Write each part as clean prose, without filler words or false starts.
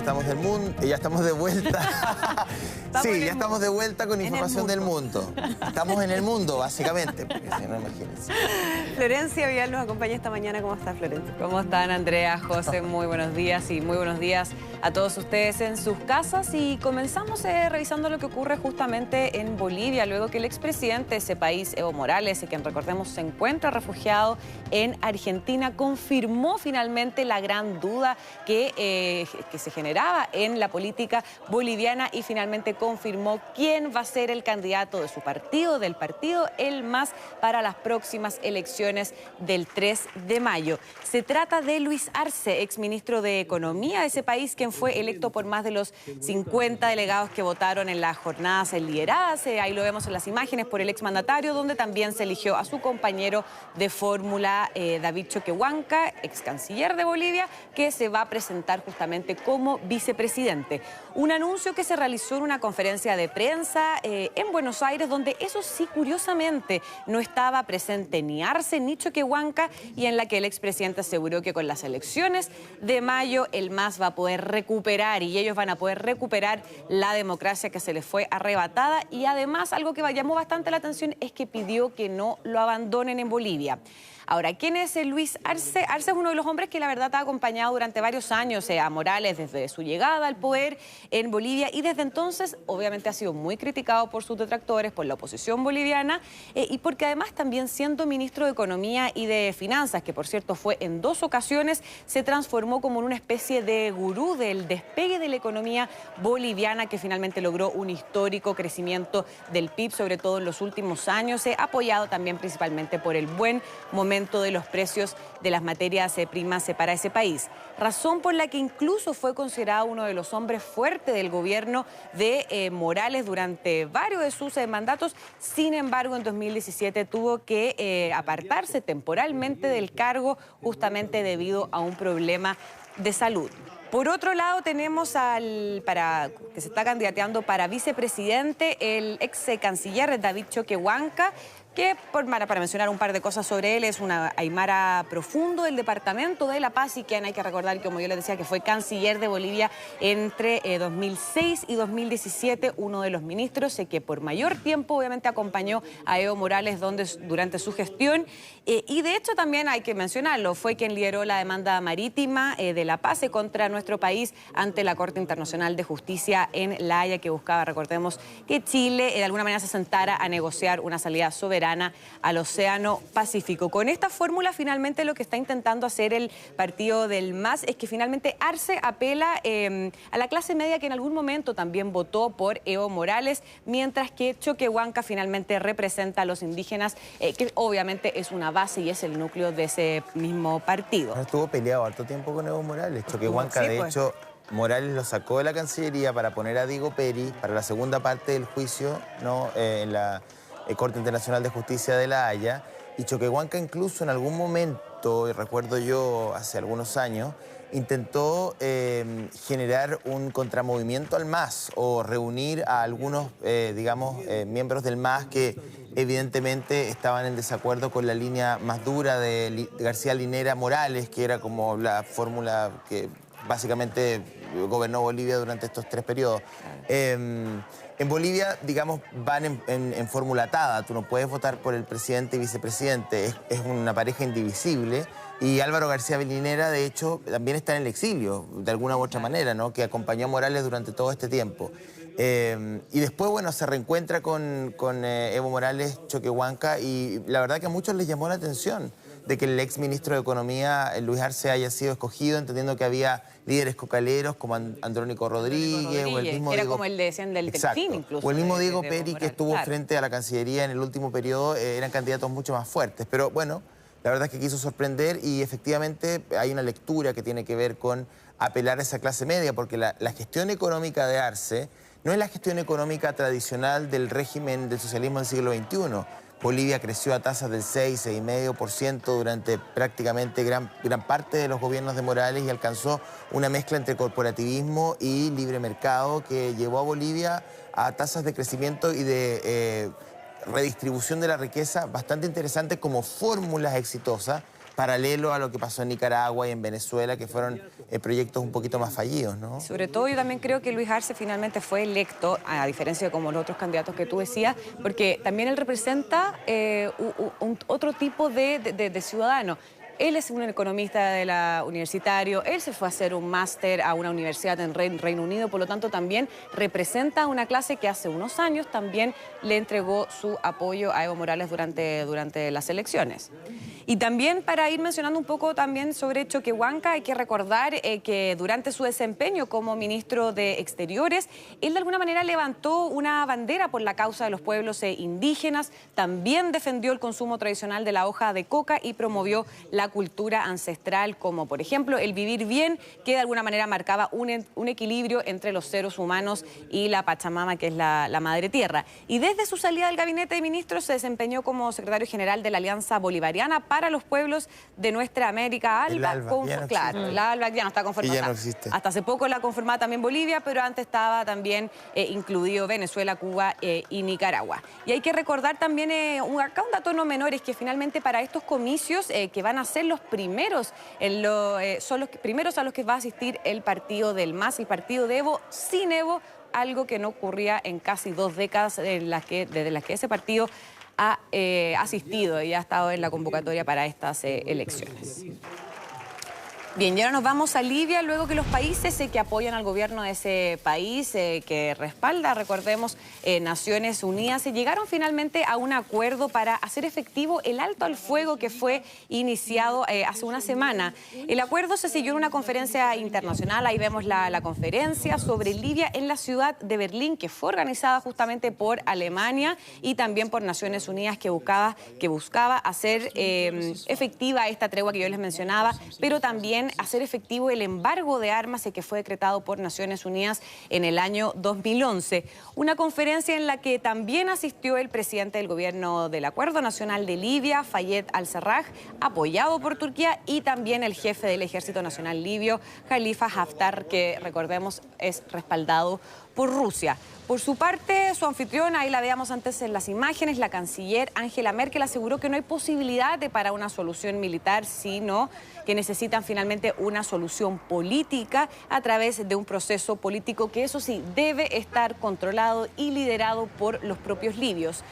estamos del mundo, ya estamos de vuelta. Sí, ya estamos de vuelta con información del mundo. Estamos en el mundo, básicamente, porque si no, imagínense. Florencia Vial nos acompaña esta mañana. ¿Cómo está, Florencia? ¿Cómo están, Andrea, José? Muy buenos días y muy buenos días a todos ustedes en sus casas. Y comenzamos revisando lo que ocurre justamente en Bolivia, luego que el expresidente de ese país, Evo Morales, quien recordemos se encuentra refugiado en Argentina, confirmó finalmente la gran duda que se generaba en la política boliviana y finalmente confirmó quién va a ser el candidato de su partido, del partido El MAS, para las próximas elecciones del 3 de mayo. Se trata de Luis Arce, exministro de Economía de ese país, quien fue electo por más de los 50 delegados que votaron en las jornadas lideradas, ahí lo vemos en las imágenes, por el exmandatario, donde también se eligió a su compañero de fórmula, David Choquehuanca, ex canciller de Bolivia, que se va a presentar justamente como vicepresidente. Un anuncio que se realizó en una conferencia de prensa en Buenos Aires, donde eso sí, curiosamente, no estaba presente ni Arce ni Choquehuanca, y en la que el expresidente aseguró que con las elecciones de mayo el MAS va a poder recuperar y ellos van a poder recuperar la democracia que se les fue arrebatada. Y además, algo que llamó bastante la atención es que pidió que no lo abandonen en Bolivia. Ahora, ¿quién es Luis Arce? Arce es uno de los hombres que la verdad ha acompañado durante varios años a Morales desde su llegada al poder en Bolivia, y desde entonces obviamente ha sido muy criticado por sus detractores, por la oposición boliviana, y porque además también, siendo ministro de Economía y de Finanzas, que por cierto fue en 2 ocasiones, se transformó como en una especie de gurú del despegue de la economía boliviana, que finalmente logró un histórico crecimiento del PIB, sobre todo en los últimos años, apoyado también principalmente por el buen momento de los precios de las materias primas para ese país. Razón por la que incluso fue considerado uno de los hombres fuertes del gobierno de Morales durante varios de sus mandatos. Sin embargo, en 2017 tuvo que apartarse temporalmente del cargo, justamente debido a un problema de salud. Por otro lado, tenemos que se está candidateando para vicepresidente, el ex canciller David Choquehuanca, que, para mencionar un par de cosas sobre él, es una aymara profundo del departamento de La Paz, y quien hay que recordar, como yo les decía, que fue canciller de Bolivia entre 2006 y 2017, uno de los ministros que por mayor tiempo obviamente acompañó a Evo Morales durante su gestión, y de hecho también hay que mencionarlo, fue quien lideró la demanda marítima de La Paz contra nuestro país ante la Corte Internacional de Justicia en La Haya, que buscaba, recordemos, que Chile de alguna manera se sentara a negociar una salida soberana al Océano Pacífico. Con esta fórmula, finalmente, lo que está intentando hacer el partido del MAS es que finalmente Arce apela a la clase media, que en algún momento también votó por Evo Morales, mientras que Choquehuanca finalmente representa a los indígenas, que obviamente es una base y es el núcleo de ese mismo partido. Estuvo peleado harto tiempo con Evo Morales. Choquehuanca, Sí, de pues. hecho, Morales lo sacó de la Cancillería para poner a Diego Peri para la segunda parte del juicio, ¿no? En la Corte Internacional de Justicia de La Haya. Y Choquehuanca incluso en algún momento, recuerdo yo hace algunos años, intentó generar un contramovimiento al MAS o reunir a algunos, miembros del MAS que evidentemente estaban en desacuerdo con la línea más dura de García Linera Morales, que era como la fórmula que básicamente gobernó Bolivia durante estos 3 periodos. En Bolivia, digamos, van en fórmula atada. Tú no puedes votar por el presidente y vicepresidente. Es una pareja indivisible. Y Álvaro García Linera, de hecho, también está en el exilio, de alguna u otra manera, ¿no? Que acompañó a Morales durante todo este tiempo. Y después, bueno, se reencuentra con Evo Morales, Choquehuanca, y la verdad que a muchos les llamó la atención de que el ex ministro de Economía, Luis Arce, haya sido escogido, entendiendo que había líderes cocaleros como Andrónico Rodríguez, o el mismo que era Diego... como el decían del Delfín, incluso. O el mismo Diego de Peri, Morales, que estuvo claro, frente a la Cancillería en el último periodo, eran candidatos mucho más fuertes. Pero bueno, la verdad es que quiso sorprender, y efectivamente hay una lectura que tiene que ver con apelar a esa clase media, porque la gestión económica de Arce no es la gestión económica tradicional del régimen del socialismo del siglo XXI. Bolivia creció a tasas del 6, 6,5% durante prácticamente gran parte de los gobiernos de Morales, y alcanzó una mezcla entre corporativismo y libre mercado que llevó a Bolivia a tasas de crecimiento y de redistribución de la riqueza bastante interesantes como fórmulas exitosas paralelo a lo que pasó en Nicaragua y en Venezuela, que fueron proyectos un poquito más fallidos, ¿no? Sobre todo yo también creo que Luis Arce finalmente fue electo, a diferencia de como los otros candidatos que tú decías, porque también él representa otro tipo de ciudadano. Él es un economista universitario, él se fue a hacer un máster a una universidad en Reino Unido, por lo tanto también representa a una clase que hace unos años también le entregó su apoyo a Evo Morales durante las elecciones. Y también para ir mencionando un poco también sobre Choquehuanca, hay que recordar que durante su desempeño como ministro de Exteriores, él de alguna manera levantó una bandera por la causa de los pueblos indígenas, también defendió el consumo tradicional de la hoja de coca y promovió la cultura ancestral, como por ejemplo el vivir bien, que de alguna manera marcaba un equilibrio entre los seres humanos y la Pachamama, que es la madre tierra. Y desde su salida del gabinete de ministros se desempeñó como secretario general de la Alianza Bolivariana para los pueblos de nuestra América ALBA. Claro, la ALBA ya no está conformada. Ya no existe. Hasta hace poco la conformaba también Bolivia, pero antes estaba también incluido Venezuela, Cuba y Nicaragua. Y hay que recordar también acá un dato no menor, es que finalmente para estos comicios que van a ser los primeros, son los primeros a los que va a asistir el partido del MAS, el partido de Evo, sin Evo, algo que no ocurría en casi 2 décadas desde las que ese partido ha asistido y ha estado en la convocatoria para estas elecciones. Bien, y ahora nos vamos a Libia, luego que los países que apoyan al gobierno de ese país, que respalda, recordemos, Naciones Unidas, llegaron finalmente a un acuerdo para hacer efectivo el alto al fuego que fue iniciado hace una semana. El acuerdo se siguió en una conferencia internacional, ahí vemos la conferencia sobre Libia en la ciudad de Berlín, que fue organizada justamente por Alemania y también por Naciones Unidas, que buscaba hacer efectiva esta tregua que yo les mencionaba, pero también hacer efectivo el embargo de armas que fue decretado por Naciones Unidas en el año 2011. Una conferencia en la que también asistió el presidente del gobierno del Acuerdo Nacional de Libia, Fayez al-Sarraj, apoyado por Turquía, y también el jefe del Ejército Nacional Libio, Khalifa Haftar, que recordemos es respaldado por Rusia. Por su parte, su anfitriona, ahí la veíamos antes en las imágenes, la canciller Angela Merkel aseguró que no hay posibilidad para una solución militar, sino que necesitan finalmente una solución política a través de un proceso político que, eso sí, debe estar controlado y liderado por los propios libios.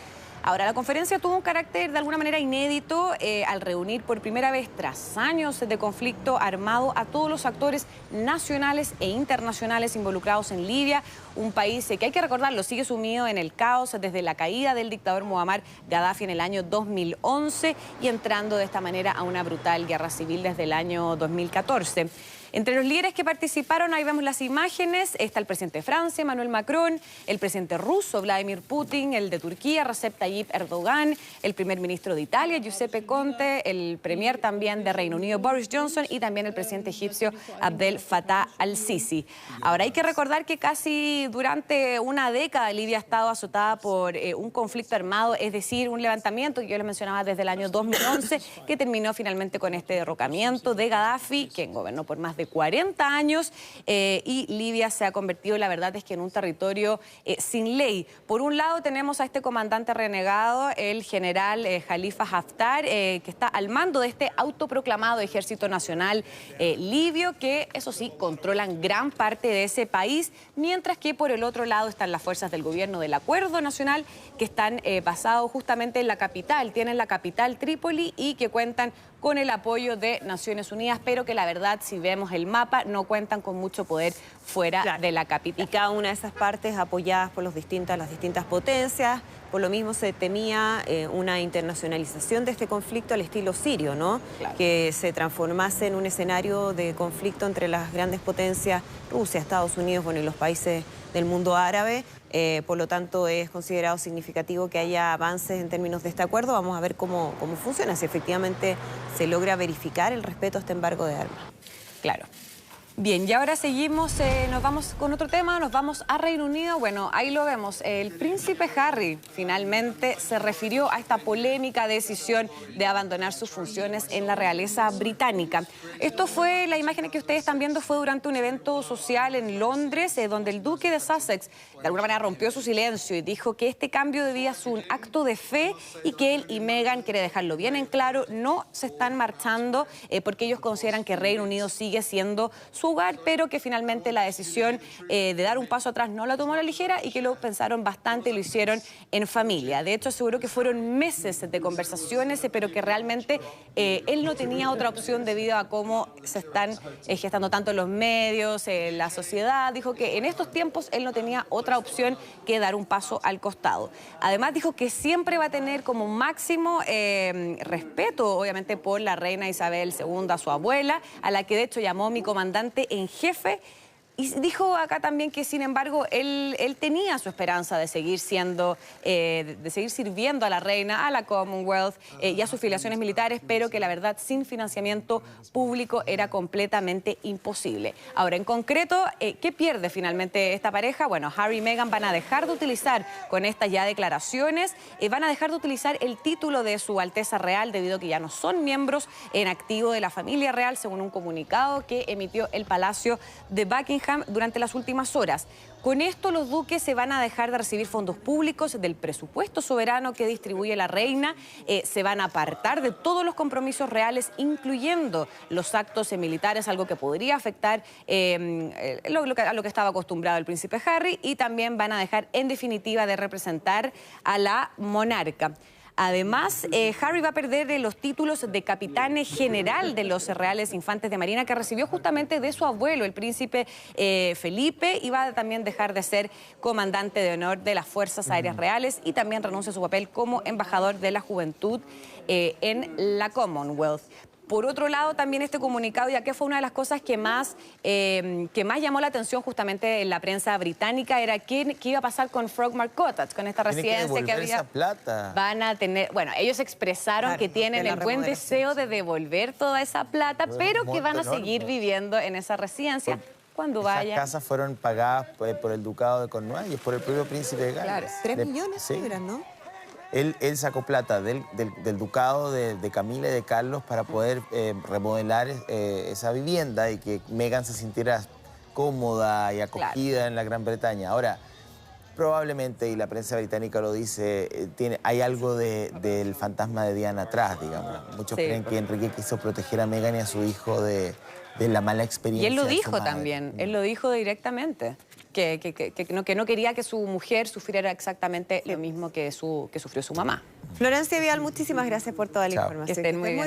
Ahora, la conferencia tuvo un carácter de alguna manera inédito al reunir por primera vez tras años de conflicto armado a todos los actores nacionales e internacionales involucrados en Libia, un país que hay que recordarlo, sigue sumido en el caos desde la caída del dictador Muammar Gaddafi en el año 2011 y entrando de esta manera a una brutal guerra civil desde el año 2014. Entre los líderes que participaron, ahí vemos las imágenes, está el presidente de Francia, Emmanuel Macron, el presidente ruso, Vladimir Putin, el de Turquía, Recep Tayyip Erdogan, el primer ministro de Italia, Giuseppe Conte, el premier también de Reino Unido, Boris Johnson, y también el presidente egipcio, Abdel Fattah al-Sisi. Ahora, hay que recordar que casi durante una década Libia ha estado azotada por un conflicto armado, es decir, un levantamiento que yo les mencionaba desde el año 2011, que terminó finalmente con este derrocamiento de Gaddafi, quien gobernó por más de 40 años, y Libia se ha convertido, la verdad es que en un territorio sin ley. Por un lado tenemos a este comandante renegado, el general Khalifa Haftar, que está al mando de este autoproclamado Ejército Nacional libio, que eso sí, controlan gran parte de ese país, mientras que por el otro lado están las fuerzas del gobierno del Acuerdo Nacional, que están basados justamente en la capital, tienen la capital Trípoli y que cuentan con el apoyo de Naciones Unidas, pero que la verdad, si vemos el mapa, no cuentan con mucho poder fuera de la capital. Y cada una de esas partes apoyadas por las distintas potencias. Por lo mismo se temía una internacionalización de este conflicto al estilo sirio, ¿no? Claro. Que se transformase en un escenario de conflicto entre las grandes potencias, Rusia, Estados Unidos, bueno, y los países del mundo árabe. Por lo tanto, es considerado significativo que haya avances en términos de este acuerdo. Vamos a ver cómo funciona, si efectivamente se logra verificar el respeto a este embargo de armas. Claro. Bien, y ahora seguimos, nos vamos con otro tema, nos vamos a Reino Unido. Bueno, ahí lo vemos, el príncipe Harry finalmente se refirió a esta polémica decisión de abandonar sus funciones en la realeza británica. Esto fue, la imagen que ustedes están viendo fue durante un evento social en Londres, donde el duque de Sussex de alguna manera rompió su silencio y dijo que este cambio debía ser un acto de fe y que él y Meghan, quiere dejarlo bien en claro, no se están marchando porque ellos consideran que Reino Unido sigue siendo su hogar, pero que finalmente la decisión de dar un paso atrás no la tomó a la ligera y que lo pensaron bastante y lo hicieron en familia. De hecho, aseguró que fueron meses de conversaciones, pero que realmente él no tenía otra opción debido a cómo se están gestando tanto los medios, la sociedad. Dijo que en estos tiempos él no tenía otra opción que dar un paso al costado. Además, dijo que siempre va a tener como máximo respeto, obviamente, por la reina Isabel II, su abuela, a la que de hecho llamó mi comandante en jefe. Y dijo acá también que, sin embargo, él tenía su esperanza de seguir siendo, de seguir sirviendo a la reina, a la Commonwealth y a sus filiaciones militares, pero que la verdad sin financiamiento público era completamente imposible. Ahora, en concreto, ¿qué pierde finalmente esta pareja? Bueno, Harry y Meghan van a dejar de utilizar con estas ya declaraciones, van a dejar de utilizar el título de su Alteza Real debido a que ya no son miembros en activo de la familia real, según un comunicado que emitió el Palacio de Buckingham durante las últimas horas. Con esto, los duques se van a dejar de recibir fondos públicos del presupuesto soberano que distribuye la reina, se van a apartar de todos los compromisos reales, incluyendo los actos militares, algo que podría afectar a lo que estaba acostumbrado el príncipe Harry, y también van a dejar en definitiva de representar a la monarca. Además, Harry va a perder los títulos de capitán general de los Reales Infantes de Marina que recibió justamente de su abuelo, el príncipe Felipe, y va a también dejar de ser comandante de honor de las Fuerzas Aéreas Reales y también renuncia a su papel como embajador de la juventud en la Commonwealth. Por otro lado, también este comunicado, ya que fue una de las cosas que más llamó la atención justamente en la prensa británica, era qué iba a pasar con Frogmore Cottage, con esta residencia que había. Esa plata. Van a tener, bueno, ellos expresaron que tienen el buen deseo de devolver toda esa plata, pero que van a seguir viviendo en esa residencia cuando vaya. Las casas fueron pagadas por el ducado de Cornualles, por el propio príncipe de Gales. Claro, 3 millones de libras, ¿no? Él sacó plata del ducado de Camila y de Carlos para poder remodelar esa vivienda y que Meghan se sintiera cómoda y acogida en la Gran Bretaña. Ahora, probablemente, y la prensa británica lo dice, hay algo del fantasma de Diana atrás, digamos. Muchos creen que Enrique quiso proteger a Meghan y a su hijo de la mala experiencia. Y él lo dijo también, él lo dijo directamente. Que no quería que su mujer sufriera exactamente lo mismo que sufrió su mamá. Florencia Vial, muchísimas gracias por toda la información. Que estén muy bien.